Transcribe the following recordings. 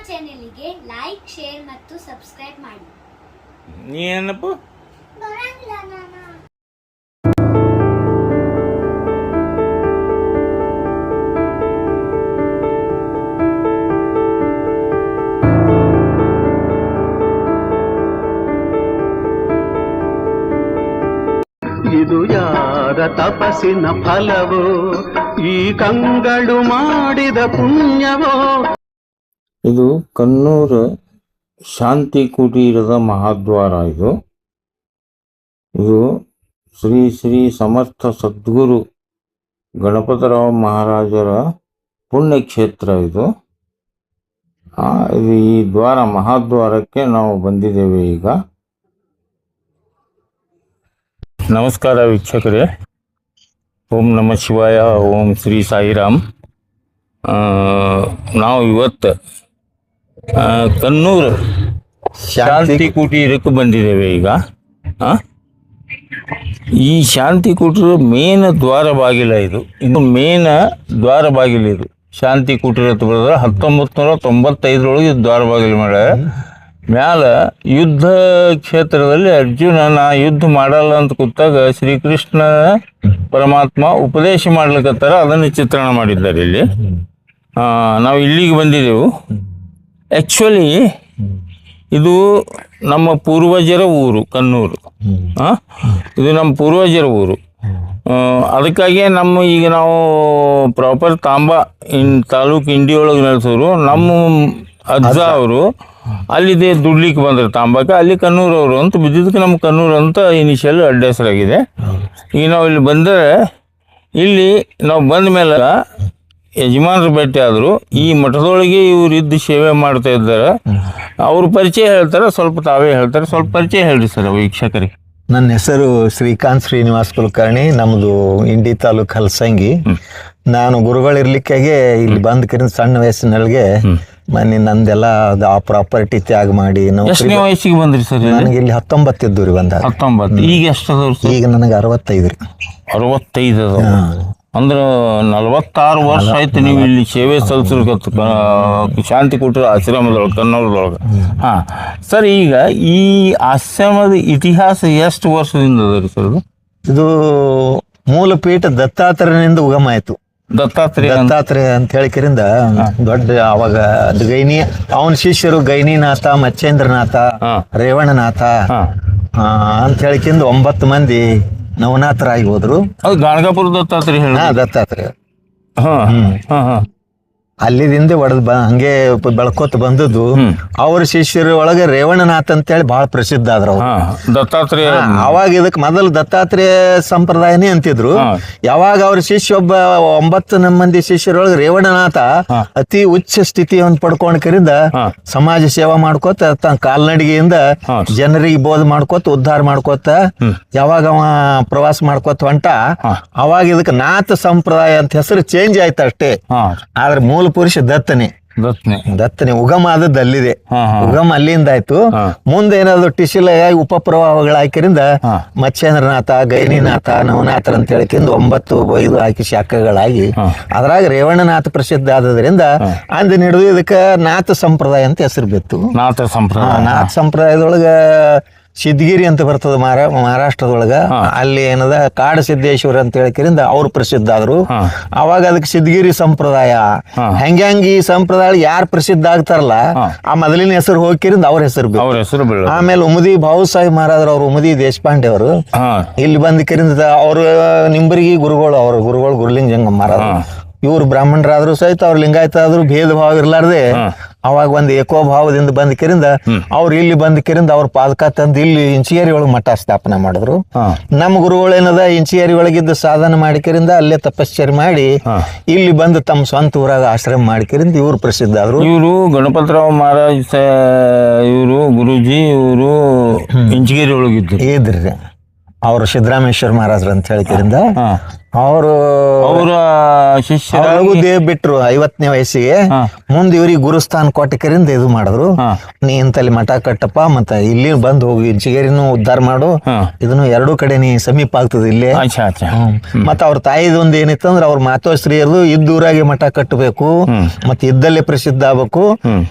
ಚಾನೆಲ್ಗೆ like, share ಮತ್ತು subscribe ಮಾಡಿ. ನೀ ಏನಪ್ಪ ಇದು ಯಾರ ತಪಸ್ಸಿನ ಫಲವೋ, ಈ ಕಂಗಳು ಮಾಡಿದ ಪುಣ್ಯವೋ. ಇದು ಕನ್ನೂರು ಶಾಂತಿ ಕುಟೀರದ ಮಹಾದ್ವಾರ. ಇದು ಶ್ರೀ ಶ್ರೀ ಸಮರ್ಥ ಸದ್ಗುರು ಗಣಪತರಾವ್ ಮಹಾರಾಜರ ಪುಣ್ಯಕ್ಷೇತ್ರ. ಇದು ಈ ದ್ವಾರ ಮಹಾದ್ವಾರಕ್ಕೆ ನಾವು ಬಂದಿದ್ದೇವೆ ಈಗ. ನಮಸ್ಕಾರ ವೀಕ್ಷಕರೇ. ಓಂ ನಮಃ ಶಿವಾಯ, ಓಂ ಶ್ರೀ ಸಾಯಿರಾಮ್. ನಾವು ಇವತ್ತು ಕನ್ನೂರು ಶಾಂತಿ ಕುಟೀರಕ್ಕೆ ಬಂದಿದ್ದೇವೆ ಈಗ. ಈ ಶಾಂತಿ ಕುಟೀರ ಮೇನ್ ದ್ವಾರ ಬಾಗಿಲ. ಇದು ಮೇನ್ ದ್ವಾರ ಬಾಗಿಲು. ಇದು ಶಾಂತಿ ಕುಟೀರ ಅಂತ ಬರೆದ್ರೆ 1995 ದ್ವಾರ ಬಾಗಿಲು ಮಾಡ್ಯಾರ. ಮ್ಯಾಲ ಯುದ್ಧ ಕ್ಷೇತ್ರದಲ್ಲಿ ಅರ್ಜುನ ನಾ ಯುದ್ಧ ಮಾಡಲ್ಲ ಅಂತ ಕೂತಾಗ ಶ್ರೀಕೃಷ್ಣ ಪರಮಾತ್ಮ ಉಪದೇಶ ಮಾಡ್ಲಿಕ್ಕತ್ತಾರ, ಅದನ್ನು ಚಿತ್ರಣ ಮಾಡಿದ್ದಾರೆ ಇಲ್ಲಿ. ನಾವು ಇಲ್ಲಿಗೆ ಬಂದಿದ್ದೆವು. ಆ್ಯಕ್ಚುಲಿ ಇದು ನಮ್ಮ ಪೂರ್ವಜರ ಊರು ಕನ್ನೂರು. ಇದು ನಮ್ಮ ಪೂರ್ವಜರ ಊರು. ಅದಕ್ಕಾಗಿಯೇ ಈಗ ನಾವು ಪ್ರಾಪರ್ ತಾಂಬಾ ತಾಲೂಕು ಇಂಡಿ ಒಳಗೆ ನಡೆಸೋರು. ನಮ್ಮ ಅಜ್ಜ ಅವರು ಅಲ್ಲಿದೆ ದುಡ್ಲಿಕ್ಕೆ ಬಂದರು ತಾಂಬಾಕ್ಕೆ. ಅಲ್ಲಿ ಕನ್ನೂರವರು ಅಂತ ಬಿದ್ದಿದ್ದಕ್ಕೆ ನಮ್ಮ ಕನ್ನೂರು ಅಂತ ಇನಿಷಿಯಲ್ ಅಡ್ಡ ಹೆಸರಾಗಿದೆ. ಈಗ ನಾವು ಇಲ್ಲಿ ಬಂದರೆ, ಇಲ್ಲಿ ನಾವು ಬಂದ ಮೇಲೆ ಯಜಮಾನರು ಭೇಟಿ ಆದರು. ಈ ಮಠದೊಳಗೆ ಇವರು ಇದ್ದು ಸೇವೆ ಮಾಡ್ತಾ ಇದ್ದಾರೆ. ಅವ್ರ ಪರಿಚಯ ಹೇಳ್ತಾರೆ, ಸ್ವಲ್ಪ ತಾವೇ ಹೇಳ್ತಾರೆ. ಸ್ವಲ್ಪ ಪರಿಚಯ ಹೇಳ್ರಿ ಸರ್ ವೀಕ್ಷಕರಿಗೆ. ನನ್ನ ಹೆಸರು ಶ್ರೀಕಾಂತ್ ಶ್ರೀನಿವಾಸ್ ಕುಲಕರ್ಣಿ. ನಮ್ಮದು ಇಂಡಿ ತಾಲೂಕು ಹಲಸಂಗಿ. ನಾನು ಗುರುಗಳಿರ್ಲಿಕ್ಕಾಗೆ ಇಲ್ಲಿ ಬಂದ ಕಿರಿನ ಸಣ್ಣ ವಯಸ್ಸಿನೊಳಗೆ ಮನೆ ನಂದೆಲ್ಲ ಆ ಪ್ರಾಪರ್ಟಿ ತ್ಯಾಗ ಮಾಡಿ ಎಷ್ಟನೇ ವಯಸ್ಸಿಗೆ ಬಂದ್ರಿ ಸರ್? ನನಗೆ ಇಲ್ಲಿ 19 ಇದ್ದು ರೀ. ಬಂದ 19. ಈಗ ಎಷ್ಟು? ಈಗ ನನಗೆ 65 ರೀ. 65 ಅಂದ್ರೆ 46 ವರ್ಷ ಆಯ್ತು ನೀವು ಇಲ್ಲಿ ಸೇವೆ ಸಲ್ಲಿಸಿರ್ಕತ್ತು ಶಾಂತಿ ಕುಟೀರ ಆಶ್ರಮದೊಳಗೆ ಕನ್ನೂರದೊಳಗೆ. ಸರ್, ಈಗ ಈ ಆಶ್ರಮದ ಇತಿಹಾಸ ಎಷ್ಟು ವರ್ಷದಿಂದ ಅದ ರೀ ಸರ್? ಇದು ಮೂಲಪೀಠ ದತ್ತಾತ್ರೇಯನಿಂದ ಉಗಮ ಆಯ್ತು. ದತ್ತಾತ್ರೇಯ ಅಂತ ಹೇಳಿಕರಿಂದ ದೊಡ್ಡ ಅವಾಗ ಗೈನಿ ಅವನ ಶಿಷ್ಯರು ಗೈನಿನಾಥ, ಮಚ್ಚೇಂದ್ರನಾಥ, ರೇವಣನಾಥ ಅಂತ ಹೇಳಿಕಿಂದ 9 ಮಂದಿ ನವನಾಥರಾಗಿ ಹೋದ್ರು. ಅದು ಗಾಣಗಾಪುರ ದತ್ತಾತ್ರೇಯ. ದತ್ತಾತ್ರೇಯ ಅಲ್ಲಿದಿಂದ ಹಂಗೆ ಬೆಳ್ಕೋತ ಬಂದದ್ದು. ಅವ್ರ ಶಿಷ್ಯರ ಒಳಗೆ ರೇವಣನಾಥ್ ಅಂತೇಳಿ ಬಹಳ ಪ್ರಸಿದ್ಧ ಆದ್ರು ದತ್ತಾತ್ರೇಯ. ಅವಾಗ ಇದಕ್ ಮೊದಲು ದತ್ತಾತ್ರೇಯ ಸಂಪ್ರದಾಯನೇ ಅಂತಿದ್ರು. ಯಾವಾಗ ಅವ್ರ ಶಿಷ್ಯ ಒಬ್ಬ 9 ಮಂದಿ ಶಿಷ್ಯರೊಳಗೆ ರೇವಣನಾಥ ಅತಿ ಉಚ್ಚ ಸ್ಥಿತಿಯನ್ನು ಪಡ್ಕೊಂಡ್ಕರಿಂದ ಸಮಾಜ ಸೇವಾ ಮಾಡ್ಕೋತ ತನ್ನ ಕಾಲ್ನಡಿಗೆಯಿಂದ ಜನರಿಗೆ ಬೋಧ ಮಾಡ್ಕೋತ ಉದ್ಧಾರ ಮಾಡ್ಕೋತ ಯಾವಾಗ ಅವ ಪ್ರವಾಸ ಮಾಡ್ಕೋತ ಹೊಂಟ, ಅವಾಗ ಇದಕ್ಕೆ ನಾಥ ಸಂಪ್ರದಾಯ ಅಂತ ಹೆಸರು ಚೇಂಜ್ ಆಯ್ತು ಅಷ್ಟೇ. ಆದ್ರೆ ಮೂಲ ಪುರುಷ ದತ್ತನೆ ಉಗಮ ಆದದ್ದು ಅಲ್ಲಿದೆ. ಉಗಮ ಅಲ್ಲಿಂದ ಆಯ್ತು. ಮುಂದೆ ಏನಾದ್ರು ಟಿಶಿಲಾಗಿ ಉಪಪ್ರವಾಹಗಳಾಕಿರಿಂದ ಮಚ್ಚೇಂದ್ರನಾಥ, ಗೈನಿನಾಥ, ನವನಾಥರ್ ಅಂತ ಹೇಳಿಕಿಂದ 9 ಹಾಕಿ ಶಾಖೆಗಳಾಗಿ ಅದ್ರಾಗ ರೇವಣನಾಥ ಪ್ರಸಿದ್ಧ ಆದ್ರಿಂದ ಅಂದಿನ ಹಿಡಿದು ಇದಕ್ಕ ನಾಥ ಸಂಪ್ರದಾಯ ಅಂತ ಹೆಸರು ಬಿತ್ತು. ನಾಥ ಸಂಪ್ರದಾಯದೊಳಗ ಸಿದ್ಧಗಿರಿ ಅಂತ ಬರ್ತದ ಮಹಾರಾಷ್ಟ್ರದೊಳಗ. ಅಲ್ಲಿ ಏನದ ಕಾಡು ಸಿದ್ದೇಶ್ವರ ಅಂತ ಹೇಳಿಕರಿಂದ ಅವ್ರು ಪ್ರಸಿದ್ಧ ಆದ್ರು. ಅವಾಗ ಅದಕ್ಕೆ ಸಿದ್ಧಗಿರಿ ಸಂಪ್ರದಾಯ ಹೆಂಗ್ ಈ ಸಂಪ್ರದಾಯ ಯಾರು ಪ್ರಸಿದ್ಧ ಆಗ್ತಾರಲ್ಲ ಆ ಮೊದಲಿನ ಹೆಸರು ಹೋಗಿರಿಂದ ಅವ್ರ ಹೆಸರು. ಆಮೇಲೆ ಉಮದಿ ಭಾವು ಸಾಹೇಬ್ ಮಹಾರಾಜ್ ಅವ್ರು, ಉಮದಿ ದೇಶಪಾಂಡೆ ಅವರು ಇಲ್ಲಿ ಬಂದ ಕಿರಿಂದ ಅವ್ರ ನಿಂಬರಿಗೆ ಗುರುಗಳು, ಅವ್ರ ಗುರುಗಳು ಗುರುಲಿಂಗ ಜಂಗಮ್ ಮಹಾರಾಜ್. ಇವ್ರು ಬ್ರಾಹ್ಮಣರಾದ್ರು ಸಹಿತ ಅವ್ರ ಲಿಂಗಾಯತ ಆದ್ರು ಭೇದ ಭಾವ ಇರ್ಲಾರ್ದೆ ಅವಾಗ ಒಂದು ಏಕೋಭಾವದಿಂದ ಬಂದ ಕಿರಿಂದ ಅವ್ರು ಇಲ್ಲಿ ಬಂದ ಕಿರಿಂದ ಅವ್ರ ಪಾದಕ ತಂದು ಇಲ್ಲಿ ಇಂಚಿಗೇರಿ ಒಳಗೆ ಮಠ ಸ್ಥಾಪನೆ ಮಾಡಿದ್ರು. ನಮ್ಮ ಗುರುಗಳು ಏನದ ಇಂಚಿಗೇರಿ ಒಳಗಿದ್ದು ಸಾಧನೆ ಮಾಡಿಕರಿಂದ ಅಲ್ಲೇ ತಪಶ್ಚರ್ಯ ಮಾಡಿ ಇಲ್ಲಿ ಬಂದು ತಮ್ಮ ಸ್ವಂತ ಊರಾಗ ಆಶ್ರಮ ಮಾಡಿಕರಿಂದ ಇವ್ರು ಪ್ರಸಿದ್ಧ ಆದ್ರು. ಇವರು ಗಣಪತರಾವ್ ಮಹಾರಾಜ್ ಇವರು ಗುರುಜಿ ಇವರು ಇಂಚಿಗೇರಿ ಒಳಗಿದ್ರು ಇದ್ರಿ. ಅವರು ಸಿದ್ದರಾಮೇಶ್ವರ ಮಹಾರಾಜರು ಅಂತ ಹೇಳಿಕರಿಂದ ಅವರ ಶಿಷ್ಯರಾಗೂ ದೇವ್ ಬಿಟ್ರು 50ನೇ ವಯಸ್ಸಿಗೆ. ಮುಂದೆ ಇವ್ರಿಗೆ ಗುರುಸ್ಥಾನ ಕೊಟ್ಟಕರಿಂದ ಇದು ಮಾಡಿದ್ರು, ನೀ ಇಂತಲ್ಲಿ ಮಠ ಕಟ್ಟಪ್ಪ, ಮತ್ತೆ ಇಲ್ಲಿ ಬಂದು ಹೋಗಿ ಇಂಚಿಗೇರಿನೂ ಉದ್ಧಾರ ಮಾಡು, ಇದನ್ನು ಎರಡೂ ಕಡೆ ನೀ ಸಮೀಪ ಆಗ್ತದೆ ಇಲ್ಲೇ. ಮತ್ತ ಅವ್ರ ತಾಯಿದೊಂದು ಏನಿತ್ತಂದ್ರ ಅವ್ರ ಮಾತೋಶ್ರೀಯರ್ದು ಇದ್ದೂರಾಗೆ ಮಠ ಕಟ್ಟಬೇಕು, ಮತ್ತೆ ಇದ್ದಲ್ಲೇ ಪ್ರಸಿದ್ಧ ಆಗ್ಬೇಕು,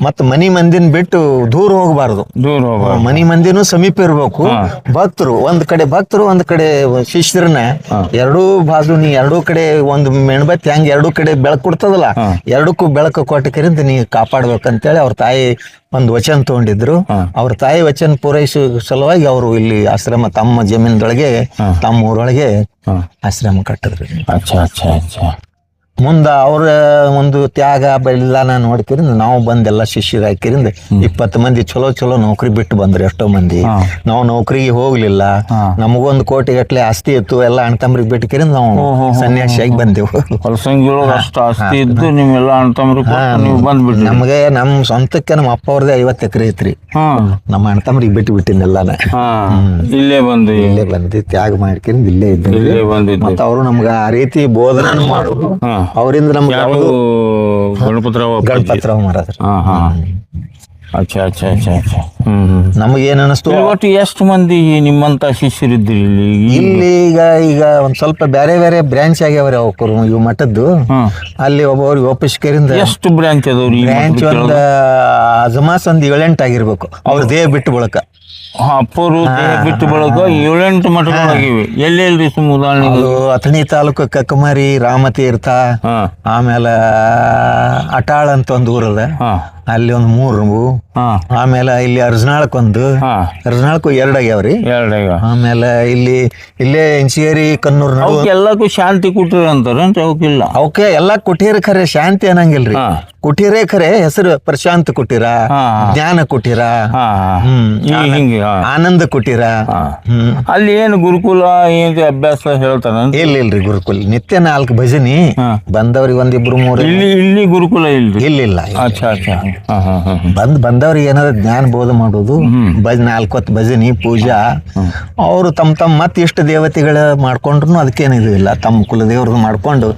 ಮತ್ ಮನಿ ಮಂದಿನ ಬಿಟ್ಟು ದೂರ ಹೋಗಬಾರ್ದು, ಮನಿ ಮಂದಿನೂ ಸಮೀಪ ಇರ್ಬೇಕು. ಭಕ್ತರು ಒಂದ್ ಕಡೆ ಶಿಷ್ಯರನ್ನ ಎರಡೂ ಬಾಜು ನೀ ಎರಡೂ ಕಡೆ ಒಂದು ಮೆಣಬತ್ತಿ ಹಂಗ ಎರಡೂ ಕಡೆ ಬೆಳಕು ಕೊಡ್ತದಲ್ಲ, ಎರಡಕ್ಕೂ ಬೆಳಕು ಕೊಟ್ಟಕರಿಂದ ನೀ ಕಾಪಾಡ್ಬೇಕಂತೇಳಿ ಅವ್ರ ತಾಯಿ ಒಂದು ವಚನ ತಗೊಂಡಿದ್ರು. ಅವ್ರ ತಾಯಿ ವಚನ ಪೂರೈಸೋ ಸಲುವಾಗಿ ಅವರು ಇಲ್ಲಿ ಆಶ್ರಮ ತಮ್ಮ ಜಮೀನದೊಳಗೆ ತಮ್ಮ ಊರೊಳಗೆ ಆಶ್ರಮ ಕಟ್ಟಿದ್ರು. ಮುಂದ ಅವ್ರ ಒಂದು ತ್ಯಾಗ ಬಲಿದಾನ ನೋಡ್ಕಿರಿಂದ ನಾವು ಬಂದೆಲ್ಲ ಶಿಷ್ಯರು ಹಾಕಿರಿಂದ 20 ಮಂದಿ ಚಲೋ ನೌಕರಿ ಬಿಟ್ಟು ಬಂದ್ರು. ಎಷ್ಟೋ ಮಂದಿ ನಾವು ನೌಕರಿಗೆ ಹೋಗ್ಲಿಲ್ಲ, ನಮಗೊಂದು ಕೋಟಿ ಗಟ್ಲೆ ಆಸ್ತಿ ಇತ್ತು, ಎಲ್ಲ ಅಣ್ತಂಬ್ರಿಗೆ ಬಿಟ್ಟಕಿರಿಂದ ನಾವು ಸನ್ಯಾಸಿಯಾಗಿ ಬಂದೆವು. ನಮ್ಗೆ ನಮ್ ಸ್ವಂತಕ್ಕೆ ನಮ್ಮ ಅಪ್ಪ ಅವ್ರದೇ 50 ಎಕರೆ ಐತ್ರಿ, ನಮ್ಮ ಅಣ್ತಂಬ್ರಿಗೆ ಬಿಟ್ಟು ಬಿಟ್ಟಿನೆಲ್ಲಾನ ಇಲ್ಲೇ ಬಂದು ತ್ಯಾಗ ಮಾಡ್ಕಿರಿಂದ ಇಲ್ಲೇ ಇದ್ದ. ಮತ್ತ ಅವರು ನಮ್ಗ ಆ ರೀತಿ ಬೋಧನೆ ಮಾಡೋದು ಅವರಿಂದ ನಮ್ಗೆ ಗಣಪತರಾವ್ ಮಹಾರಾಜ್. ನಮಗೇನ್ ಅನಿಸ್ತು, ಒಟ್ಟು ಎಷ್ಟು ಮಂದಿ ನಿಮ್ಮಂತ ಶಿಷ್ಯರಿದ್ರಿ ಇಲ್ಲಿ? ಈಗ ಒಂದ್ ಸ್ವಲ್ಪ ಬೇರೆ ಬ್ರಾಂಚ್ ಆಗ್ಯಾವ್ರಿ ಅವ್ರು ಇವ್ ಮಠದ್ದು. ಅಲ್ಲಿ ಒಬ್ಬವ್ರಿಗೆ ಒಪ್ಪಿಸ್ಕರಿಂದ ಎಷ್ಟು ಬ್ರಾಂಚ್ ಅದಾವ್ರಿ? ಬ್ರಾಂಚ್ ಒಂದ್ ಅಜಮಾಸ್ ಒಂದ್ 7-8 ಆಗಿರ್ಬೇಕು. ಅವ್ರ ದೇಹ ಬಿಟ್ಟು ಬಳಕ ಅಪ್ಪರು ಬಿಟ್ಟು ಬಳಕ 7-8 ಮಠಗಳಾಗಿವೆ. ಎಲ್ಲೆಲ್ರಿ ಉದಾಹರಣೆ? ಅಥಣಿ ತಾಲೂಕು ಕಕ್ಕಮಾರಿ, ರಾಮತೀರ್ಥ, ಆಮೇಲೆ ಅಟಾಳ ಅಂತ ಒಂದು ಊರದ, ಅಲ್ಲಿ ಒಂದು 3, ಆಮೇಲೆ ಇಲ್ಲಿ ಅರ್ಜನಾಳಕ್ಕೊಂದು, ಅರ್ಜನಾಳಕ್ಕೂ 2 ಆಗ್ಯಾವ್ರಿ. ಆಮೇಲೆ ಇಲ್ಲೇ ಇಂಚಿಗೇರಿ ಕನ್ನೂರ್ ಎಲ್ಲಕ್ಕೂ ಶಾಂತಿ ಕುಟೀರ ಅಂತಾರ. ಅವಕ್ಕಿಲ್ಲ, ಅವಕ್ಕೆ ಎಲ್ಲಾ ಕುಟೀರ ಖರೆ, ಶಾಂತಿ ಅನ್ನಂಗಿಲ್ರಿ. ಕುಟೀರೇ ಖರೆ, ಹೆಸರು ಪ್ರಶಾಂತ ಕುಟೀರ, ಜ್ಞಾನ ಕುಟೀರ, ಆನಂದ ಕುಟೀರ. ಅಲ್ಲಿ ಏನು ಗುರುಕುಲ ಏನು ಅಭ್ಯಾಸ ಹೇಳ್ತಾರ? ಇಲ್ರಿ ಗುರುಕುಲ ನಿತ್ಯ 4 ಭಜನಿ ಬಂದವ್ರಿಗೆ 1-2-3. ಇಲ್ಲಿ ಗುರುಕುಲ ಇಲ್ರಿ? ಇಲ್ಲ. ಬಂದವ್ರಿಗೆ ಏನಾದ್ರು ಜ್ಞಾನ ಬೋಧ ಮಾಡೋದು, 4 ಹೊತ್ತು ಭಜನಿ ಪೂಜಾ. ಅವರು ತಮ್ಮ ಮತ್ ಇಷ್ಟ ದೇವತೆಗಳ ಮಾಡ್ಕೊಂಡ್ರು ಅದಕ್ಕೇನಿದು ಇಲ್ಲ, ತಮ್ಮ ಕುಲದೇವ್ರದ್ದು ಮಾಡ್ಕೊಂಡು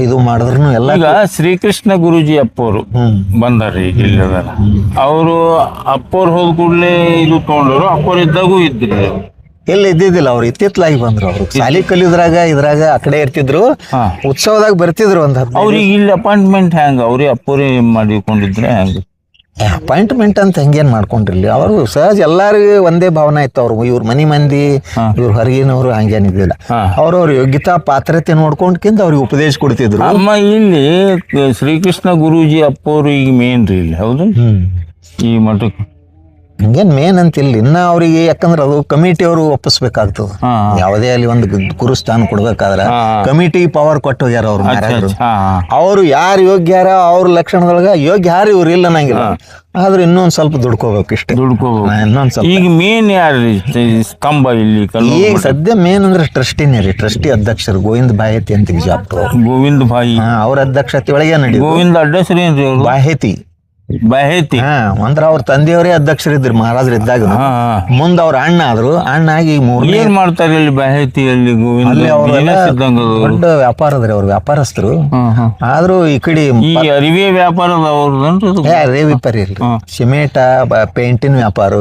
ಇದು ಮಾಡಿದ್ರು ಎಲ್ಲ. ಈಗ ಶ್ರೀಕೃಷ್ಣ ಗುರುಜಿ ಅಪ್ಪವರು ಬಂದಾರ್ರಿ ಇಲ್ಲಿ. ಅವರು ಅಪ್ಪವ್ರು ಹೋದ ಕೂಡಲೇ ಇದು ತಗೊಂಡವ್ರು, ಅಪ್ಪವ್ರು ಇದ್ದಾಗೂ ಇದ್ರಿ? ಎಲ್ಲ ಇದ್ದಿದ್ದಿಲ್ಲ, ಅವ್ರು ಇತ್ತಿತ್ತಲಾಗಿ ಬಂದ್ರು. ಅವ್ರು ಶಾಲಿ ಕಲಿಯೋದ್ರಾಗ ಇದ್ರಾಗ ಆ ಕಡೆ ಇರ್ತಿದ್ರು, ಉತ್ಸವದಾಗ ಬರ್ತಿದ್ರು. ಅವ್ರಿಗೆ ಇಲ್ಲಿ ಅಪಾಯಿಂಟ್ಮೆಂಟ್ ಹೆಂಗ? ಅವ್ರಿಗೆ ಅಪ್ಪವ್ರೇ ಮಾಡಿಕೊಂಡಿದ್ರೆ ಹೆಂಗ? ಅಪಾಯಿಂಟ್ಮೆಂಟ್ ಅಂತ ಹೆಂಗೇನ್ ಮಾಡ್ಕೊಂಡ್ರಿಲ್ಲ, ಅವರು ಸಹಜ ಎಲ್ಲಾರಿಗೂ ಒಂದೇ ಭಾವನೆ ಇತ್ತು. ಅವ್ರು ಇವ್ರ ಮನಿ ಮಂದಿ, ಇವ್ರ ಹೊರಗಿನವ್ರು ಹಂಗೇನಿದ್ದಿಲ್ಲ. ಅವ್ರವ್ರ ಯೋಗ್ಯತಾ ಪಾತ್ರತೆ ನೋಡ್ಕೊಂಡ್ಕಿಂತ ಅವ್ರಿಗೆ ಉಪದೇಶ ಕೊಡ್ತಿದ್ರು. ಅಮ್ಮ ಇಲ್ಲಿ ಶ್ರೀಕೃಷ್ಣ ಗುರೂಜಿ ಅಪ್ಪವ್ರು ಈಗ ಮೇನ್ ರೀ ಇಲ್ಲಿ, ಹೌದು? ಈ ಮಠಕ್ಕೆ ಹಂಗೇನ್ ಮೇನ್ ಅಂತಿಲ್ಲ ಇನ್ನ ಅವ್ರಿಗೆ, ಯಾಕಂದ್ರೆ ಅದು ಕಮಿಟಿ ಅವರು ಒಪ್ಪಿಸ್ಬೇಕಾಗ್ತದ. ಯಾವುದೇ ಅಲ್ಲಿ ಒಂದು ಗುರುಸ್ಥಾನ ಕೊಡ್ಬೇಕಾದ್ರ ಕಮಿಟಿ ಪವರ್ ಕೊಟ್ಟು ಹೋಗ್ಯಾರ ಅವ್ರು. ಅವ್ರು ಯಾರು ಯೋಗ್ಯಾರ ಅವ್ರ ಲಕ್ಷಣದೊಳಗ ಯೋಗ್ಯ ಯಾರು ಇವ್ರು ಇಲ್ಲ ಅನ್ನಂಗಿಲ್ಲ. ಆದ್ರೆ ಇನ್ನೊಂದ್ ಸ್ವಲ್ಪ ದುಡ್ಕೋಬೇಕು, ಇಷ್ಟೇ ಇನ್ನೊಂದ್ ಸ್ವಲ್ಪ. ಈಗ ಮೇನ್ ಯಾರು ಸ್ತಂಭ ಇಲ್ಲಿ? ಈಗ ಸದ್ಯ ಮೇನ್ ಅಂದ್ರೆ ಟ್ರಸ್ಟಿನೇ ರೀ, ಟ್ರಸ್ಟಿ ಅಧ್ಯಕ್ಷರು ಗೋವಿಂದ ಬಾಹೇತಿ ಅಂತ ಬಿಜಾಪುರ. ಗೋವಿಂದ ಭಾಯಿ ಅವ್ರ ಅಧ್ಯಕ್ಷತೆ ಒಳಗೆ ನಡಿ. ಗೋವಿಂದ ಅಡ್ಡಸ್ರಿ ಏನ್ರಿ? ಬಾಹೇತಿ. ಅಂದ್ರೆ ಅವ್ರ ತಂದೆಯವರೇ ಅಧ್ಯಕ್ಷರಿದ್ರು ಮಹಾರಾಜರು ಇದ್ದಾಗ. ಮುಂದ್ ಅವ್ರ ಅಣ್ಣ ಆದ್ರು. ಅಣ್ಣ ಆಗಿ ಏನ್ ಮಾಡ್ತಾರೆ ಇಲ್ಲಿ ಬಾಹೇತಿಯಲ್ಲಿ? ದೊಡ್ಡ ವ್ಯಾಪಾರ ಅದ್ರಿ, ಅವ್ರ ವ್ಯಾಪಾರಸ್ಥರು. ಆದ್ರೂ ಈ ಕಡೆ ಅರಿವೆ ವ್ಯಾಪಾರ ರೇವಿ ಪರಿ ಇಲ್ರಿ, ಸಿಮೆಂಟ ಪೇಂಟಿನ ವ್ಯಾಪಾರ,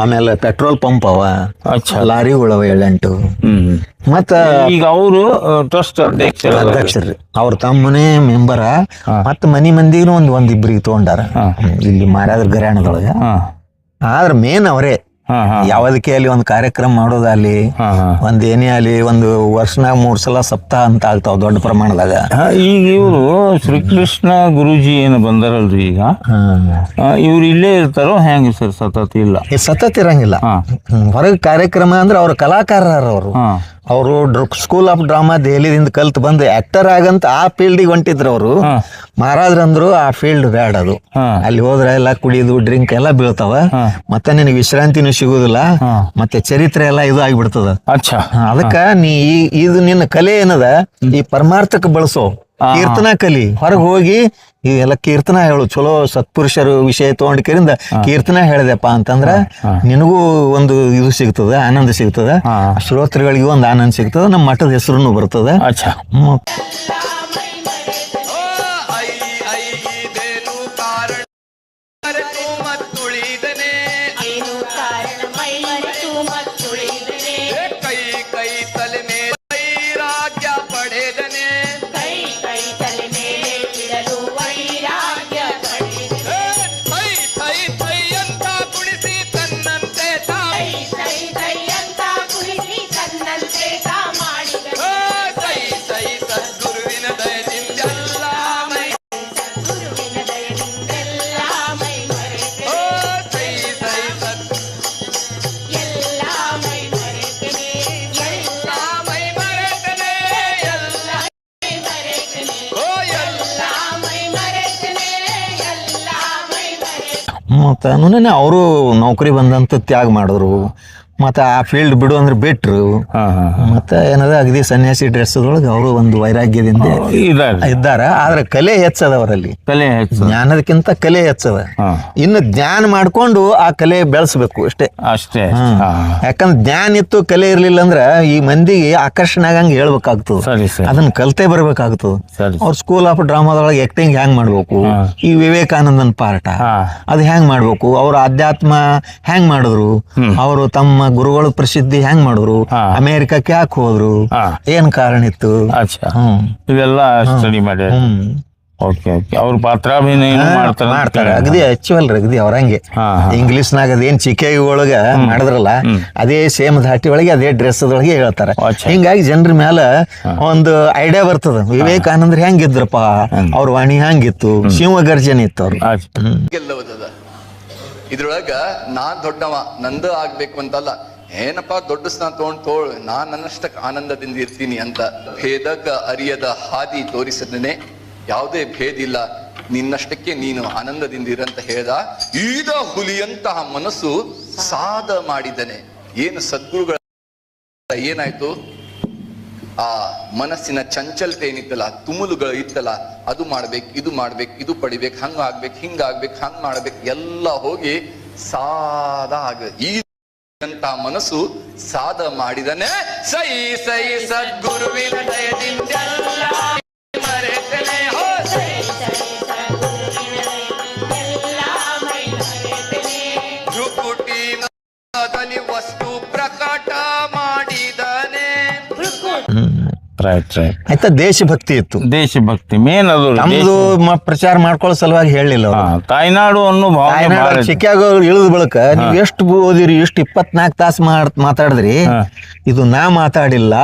ಆಮೇಲೆ ಪೆಟ್ರೋಲ್ ಪಂಪ್ ಅವ, ಲಾರಿಗಳವ 7-8. ಮತ್ತ ಈಗ ಅವರು ಟ್ರಸ್ಟ್ ಅಧ್ಯಕ್ಷರ್ರಿ. ಅವ್ರ ತಮ್ಮನೇ ಮೆಂಬರ. ಮತ್ತ ಮನಿ ಮಂದಿಗೂ ಒಂದಿಬ್ರಿಗೆ ತಗೊಂಡಾರ ಇಲ್ಲಿ ಮಾರಾದ್ರ ಗರಾಣದೊಳಗ. ಆದ್ರ ಮೇನ್ ಅವರೇ ಯಾವದಕ್ಕೆ ಅಲ್ಲಿ ಒಂದು ಕಾರ್ಯಕ್ರಮ ಮಾಡೋದಲ್ಲಿ ಒಂದ್ ಏನೇ ಅಲ್ಲಿ ಒಂದು ವರ್ಷನಾಗ 3 ಸಲ ಸಪ್ತಾಹ ಅಂತ ಆಗ್ತಾವ ದೊಡ್ಡ ಪ್ರಮಾಣದಾಗ. ಈಗ ಇವರು ಶ್ರೀಕೃಷ್ಣ ಗುರುಜಿ ಏನು ಬಂದಾರಲ್ರಿ ಈಗ, ಇವ್ರು ಇಲ್ಲೇ ಇರ್ತಾರೋ ಹೆಂಗ ಸರ್? ಸತತ ಇಲ್ಲ, ಸತತ ಇರಂಗಿಲ್ಲ. ಹೊರಗೆ ಕಾರ್ಯಕ್ರಮ ಅಂದ್ರೆ ಅವ್ರ ಕಲಾಕಾರರ ಅವರು ಸ್ಕೂಲ್ ಆಫ್ ಡ್ರಾಮಾ ದೆಹಲಿದಿಂದ ಕಲ್ತ್ ಬಂದು ಆಕ್ಟರ್ ಆಗಂತ ಆ ಫೀಲ್ಡಿಗೆ ಹೊಂಟಿದ್ರು ಅವರು. ಮಹಾರಾಜ್ರಂದ್ರು ಆ ಫೀಲ್ಡ್ ಬ್ಯಾಡ, ಅದು ಅಲ್ಲಿ ಹೋದ್ರೆ ಎಲ್ಲ ಕುಡಿಯೋದು ಡ್ರಿಂಕ್ ಎಲ್ಲ ಬೀಳ್ತಾವ, ಮತ್ತೆ ನಿನಗೆ ವಿಶ್ರಾಂತಿನೂ ಸಿಗುದಿಲ್ಲ, ಮತ್ತೆ ಚರಿತ್ರೆ ಎಲ್ಲ ಇದು ಆಗಿಬಿಡ್ತದ. ಅದಕ್ಕ ನೀ ಇದು ನಿನ್ನ ಕಲೆ ಏನದ ಈ ಪರಮಾರ್ಥಕ್ಕೆ ಬಳಸೋ ಕೀರ್ತನಾ ಕಲಿ. ಹೊರಗೆ ಹೋಗಿ ಇವೆಲ್ಲ ಕೀರ್ತನ ಹೇಳು, ಚಲೋ ಸತ್ಪುರುಷರು ವಿಷಯ ತಗೊಂಡ್ಕರಿಂದ ಕೀರ್ತನ ಹೇಳಿದೆಪ್ಪ ಅಂತಂದ್ರ ನಿನಗೂ ಒಂದು ಇದು ಸಿಗ್ತದ, ಆನಂದ ಸಿಗ್ತದ, ಶ್ರೋತೃಗಳಿಗೂ ಒಂದು ಆನಂದ ಸಿಗ್ತದ, ನಮ್ಮ ಮಠದ ಹೆಸರು ಬರ್ತದ. ಮತ್ತು ಅವರು ನೌಕರಿ ಬಂದಂತ ತ್ಯಾಗ ಮಾಡಿದ್ರು, ಮತ್ತೆ ಆ ಫೀಲ್ಡ್ ಬಿಡು ಅಂದ್ರೆ ಬಿಟ್ರು. ಮತ್ತೆ ಏನದ ಅಗದಿ ಸನ್ಯಾಸಿ ಡ್ರೆಸ್ದೊಳಗೆ ಅವರು ಒಂದು ವೈರಾಗ್ಯದಿಂದ ಇದ್ದಾರ. ಆದ್ರೆ ಕಲೆ ಹೆಚ್ಚದ ಅವರಲ್ಲಿ, ಜ್ಞಾನದಕ್ಕಿಂತ ಕಲೆ ಹೆಚ್ಚದ. ಇನ್ನು ಜ್ಞಾನ ಮಾಡ್ಕೊಂಡು ಆ ಕಲೆ ಬೆಳೆಸ್ಬೇಕು ಅಷ್ಟೇ. ಯಾಕಂದ್ರೆ ಜ್ಞಾನ ಇತ್ತು ಕಲೆ ಇರ್ಲಿಲ್ಲ ಅಂದ್ರ ಈ ಮಂದಿಗೆ ಆಕರ್ಷಣೆ ಆಗಂಗೆ ಹೇಳ್ಬೇಕಾಗ್ತದ, ಅದನ್ನ ಕಲ್ತೆ ಬರ್ಬೇಕಾಗ್ತದ. ಅವ್ರ ಸ್ಕೂಲ್ ಆಫ್ ಡ್ರಾಮಾದೊಳಗೆ ಆಕ್ಟಿಂಗ್ ಹ್ಯಾಂಗ್ ಮಾಡ್ಬೇಕು, ಈ ವಿವೇಕಾನಂದನ್ ಪಾಠ ಅದು ಹ್ಯಾಂಗ್ ಮಾಡ್ಬೇಕು, ಅವ್ರ ಅಧ್ಯಾತ್ಮ ಹ್ಯಾಂಗ್ ಮಾಡಿದ್ರು, ಅವರು ತಮ್ಮ ಗುರುಗಳು ಪ್ರಸಿದ್ಧಿ ಹೆಂಗ್ ಮಾಡಿದ್ರು, ಅಮೆರಿಕಕ್ಕೆ ಯಾಕೆ ಹೋದ್ರು, ಏನ್ ಕಾರಣ ಇತ್ತು, ಇವೆಲ್ಲ ಸ್ಟಡಿ ಮಾಡಿ ಅವ್ರ ಪಾತ್ರಾಭಿನಯ ಮಾಡ್ತಾರೆ. ಅಗದಿ ಹಚ್ಚವಲ್ರಿ, ಅಗದಿ ಅವ್ರಂಗೆ ಇಂಗ್ಲಿಷ್ನಾಗ ಅದೇನ್ ಚಿಕಾಗೋ ಒಳಗ ಮಾಡಿದ್ರಲ್ಲ ಅದೇ ಸೇಮ್ ಧಾಟಿ ಒಳಗೆ ಅದೇ ಡ್ರೆಸ್ ಒಳಗೆ ಹೇಳ್ತಾರೆ. ಹಿಂಗಾಗಿ ಜನರ ಮೇಲೆ ಒಂದು ಐಡಿಯಾ ಬರ್ತದ, ವಿವೇಕಾನಂದ್ರ ಹೆಂಗಿದ್ರಪ್ಪ, ಅವ್ರ ವಾಣಿ ಹೆಂಗಿತ್ತು, ಶಿವಗರ್ಜನೆ ಇತ್ತು ಅವ್ರು. ಇದ್ರೊಳಗ ನಾನ್ ದೊಡ್ಡವ ನಂದು ಆಗ್ಬೇಕು ಅಂತಲ್ಲ, ಏನಪ್ಪಾ ದೊಡ್ಡ ಸ್ಥಾನ ತೋಳ್ ನಾನ್ ನನ್ನಷ್ಟಕ್ಕೆ ಆನಂದದಿಂದ ಇರ್ತೀನಿ ಅಂತ ಭೇದಕ ಅರಿಯದ ಹಾದಿ ತೋರಿಸದೇನೆ, ಯಾವುದೇ ಭೇದ ಇಲ್ಲ, ನಿನ್ನಷ್ಟಕ್ಕೆ ನೀನು ಆನಂದದಿಂದ ಇರಂತ ಹೇಳ್ದ. ಈದ ಹುಲಿಯಂತಹ ಮನಸ್ಸು ಸಾಧ ಮಾಡಿದನೆ. ಏನು ಸದ್ಗುರುಗಳ ಏನಾಯ್ತು, ಆ ಮನಸ್ಸಿನ ಚಂಚಲತೆ ಏನಿತ್ತಲ್ಲ, ತುಮುಲುಗಳು ಇತ್ತಲ್ಲ, ಅದು ಮಾಡ್ಬೇಕು, ಇದು ಮಾಡ್ಬೇಕು, ಇದು ಪಡಿಬೇಕು, ಹಂಗ ಆಗ್ಬೇಕು, ಹಿಂಗ ಆಗ್ಬೇಕು, ಹಂಗ್ ಮಾಡ್ಬೇಕು, ಎಲ್ಲ ಹೋಗಿ ಸಾದ ಆಗ ಈ ಅಂತ ಮನಸ್ಸು ಸಾಧ ಮಾಡಿದನೆ. ಸೈ ಸೈ ಸದ್ಗುರುವಿನ ವಸ್ತು ಪ್ರಕಟ ಮಾಡಿದನೆ. ಆಯ್ತಾ, ದೇಶಭಕ್ತಿ ಇತ್ತು, ದೇಶಭಕ್ತಿ ಮೇನ್ ಅದು. ನಮ್ದು ಪ್ರಚಾರ ಮಾಡ್ಕೊಳ್ಳೋ ಸಲುವಾಗಿ ಹೇಳಿಲ್ಲ. ತಾಯ್ನಾಡು ಅನ್ನೋ ಚಿಕ್ಕಾಗ ಇಳಿದ ಬಳಕ ನೀವ್ ಎಷ್ಟು ಓದಿರಿ, ಎಷ್ಟು 24 ತಾಸು ಮಾತಾಡಿದ್ರಿ, ಇದು ನಾ ಮಾತಾಡಿಲ್ಲ,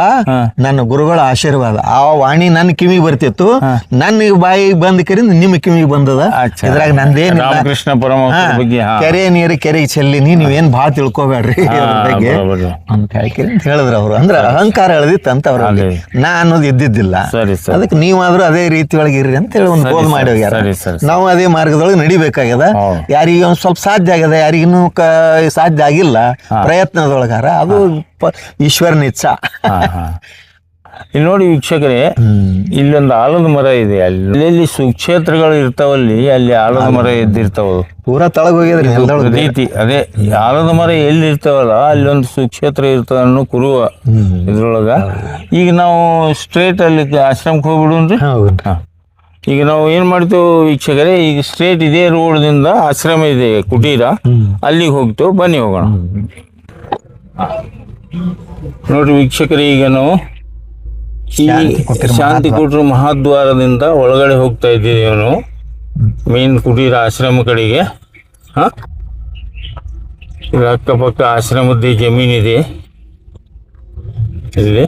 ನನ್ನ ಗುರುಗಳ ಆಶೀರ್ವಾದ. ಆ ವಾಣಿ ನನ್ನ ಕಿವಿಗೆ ಬರ್ತಿತ್ತು, ನನ್ನ ಬಾಯಿಗೆ ಬಂದ ಕರಿಂದ ನಿಮ್ಮ ಕಿವಿಗೆ ಬಂದದ. ಇದ್ರಾಗ ನಂದೇನ್ ಕೃಷ್ಣ ಪರಮಹಂಸರ ಬಗ್ಗೆ ಕೆರೆ ನೀರು ಕೆರೆಗೆ ಚೆಲ್ಲಿನಿ, ನೀವೇನ್ ಭಾಳ ತಿಳ್ಕೊಬೇಡ್ರಿ ಬಗ್ಗೆ ಅಂತ ಹೇಳಿದ್ರು ಅವ್ರು. ಅಂದ್ರೆ ಅಹಂಕಾರ ಎಳೆದಿತ್ತು ಅಂತ ಅವ್ರಲ್ಲಿ, ನಾ ಅನ್ನೋದು ಇದ್ದಿದ್ದಿಲ್ಲ. ಅದಕ್ಕೆ ನೀವಾದ್ರೂ ಅದೇ ರೀತಿ ಒಳಗೆ ಇರ್ರಿ ಅಂತ ಹೇಳಿ ಒಂದು ಗೋಲ್ ಮಾಡಿ ಹೋಗ್ಯಾರ. ನಾವು ಅದೇ ಮಾರ್ಗದೊಳಗೆ ನಡಿಬೇಕಾಗ್ಯದ. ಯಾರಿಗೆ ಒಂದ್ ಸ್ವಲ್ಪ ಸಾಧ್ಯ ಆಗ್ಯದ, ಯಾರಿಗಿನ್ನೂ ಸಾಧ್ಯ ಆಗಿಲ್ಲ, ಪ್ರಯತ್ನದೊಳಗಾರ, ಅದು ಈಶ್ವರನ ಇಚ್ಛಾ. ಇಲ್ಲಿ ನೋಡಿ ವೀಕ್ಷಕರೇ, ಇಲ್ಲೊಂದು ಆಲದ ಮರ ಇದೆ. ಅಲ್ಲಿ ಸುಕ್ಷೇತ್ರಗಳು ಇರ್ತಾವಲ್ಲಿ, ಅಲ್ಲಿ ಆಲದ ಮರ ಎದ್ದಿರ್ತಾವ, ಪೂರಾ ತಳಗ ಹೋಗಿದ್ರಿ ರೀತಿ. ಅದೇ ಆಲದ ಮರ ಎಲ್ಲಿ ಇರ್ತಾವಲ್ಲ ಅಲ್ಲಿ ಒಂದು ಸುಕ್ಷೇತ್ರ ಇರ್ತದ ಅನ್ನೋ ಕುರುವ ಇದ್ರೊಳಗ. ಈಗ ನಾವು ಸ್ಟ್ರೇಟ್ ಅಲ್ಲಿ ಆಶ್ರಮಕ್ಕೆ ಹೋಗ್ಬಿಡುನ್ರಿ. ಈಗ ನಾವು ಏನ್ ಮಾಡ್ತೇವೆ ವೀಕ್ಷಕರೇ, ಈಗ ಸ್ಟ್ರೇಟ್ ಇದೇ ರೋಡ್ದಿಂದ ಆಶ್ರಮ ಇದೆ, ಕುಟೀರ, ಅಲ್ಲಿಗೆ ಹೋಗ್ತೇವೆ. ಬನ್ನಿ ಹೋಗೋಣ. ನೋಡ್ರಿ ವೀಕ್ಷಕರೇ, ಈಗ ನಾವು ಈ ಶಾಂತಿ ಕುಟೀರ ಮಹಾದ್ವಾರದಿಂದ ಒಳಗಡೆ ಹೋಗ್ತಾ ಇದ್ದೀವಿ ನಾವು ಮೇನ್ ಕುಟೀರ ಆಶ್ರಮ ಕಡೆಗೆ. ಇದು ಅಕ್ಕಪಕ್ಕ ಆಶ್ರಮದ ಜಮೀನಿದೆ ಇಲ್ಲಿ